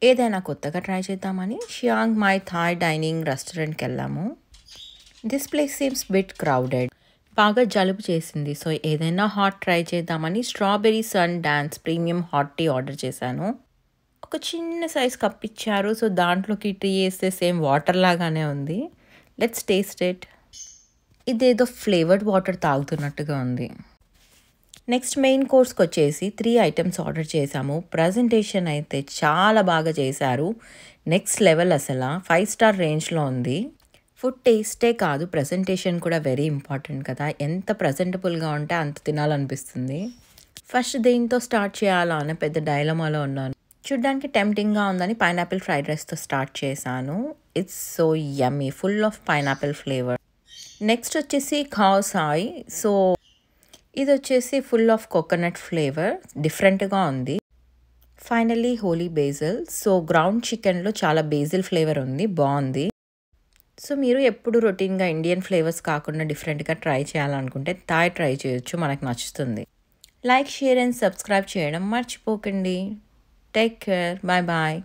ఏదైనా కొత్తగా ట్రై చేద్దామని షియాంగ్ మై థాయ్ డైనింగ్ రెస్టారెంట్కి వెళ్ళాము. This place seems bit crowded. బాగా జలుబు చేసింది, సో ఏదైనా హాట్ ట్రై చేద్దామని strawberry sun dance premium hot tea order చేశాను. ఒక చిన్న సైజ్ కప్ ఇచ్చారు, సో దాంట్లోకి టీ వేస్తే సేమ్ వాటర్ లాగానే ఉంది. Let's taste it. ఇదేదో ఫ్లేవర్డ్ వాటర్ తాగుతున్నట్టుగా ఉంది. నెక్స్ట్ మెయిన్ కోర్స్కి వచ్చేసి 3 ఐటమ్స్ ఆర్డర్ చేశాము. ప్రజెంటేషన్ అయితే చాలా బాగా చేశారు. నెక్స్ట్ లెవెల్, అసలు 5 స్టార్ రేంజ్లో ఉంది. ఫుడ్ టేస్టే కాదు, ప్రజెంటేషన్ కూడా వెరీ ఇంపార్టెంట్ కదా. ఎంత ప్రజెంటబుల్గా ఉంటే అంత తినాలనిపిస్తుంది. ఫస్ట్ దేంతో స్టార్ట్ చేయాలా అనే పెద్ద డైలమాలో ఉన్నాను. చూడ్డానికి టెంప్టింగ్గా ఉందని పైనాపిల్ ఫ్రైడ్ రైస్తో స్టార్ట్ చేశాను. It's so yummy, full of pineapple flavour. Next వచ్చేసి ఖావ్ సాయ్. సో ఇది వచ్చేసి ఫుల్ ఆఫ్ కోకోనట్ ఫ్లేవర్, డిఫరెంట్గా ఉంది. Finally holy basil. So ground చికెన్లో చాలా బేజిల్ ఫ్లేవర్ ఉంది, బాగుంది. సో మీరు ఎప్పుడు రొటీన్గా ఇండియన్ ఫ్లేవర్స్ కాకుండా డిఫరెంట్గా ట్రై చేయాలనుకుంటే థాయ్ ట్రై చేయొచ్చు, మనకు నచ్చుతుంది. లైక్, షేర్ అండ్ సబ్స్క్రైబ్ చేయడం మర్చిపోకండి. Take care, bye bye.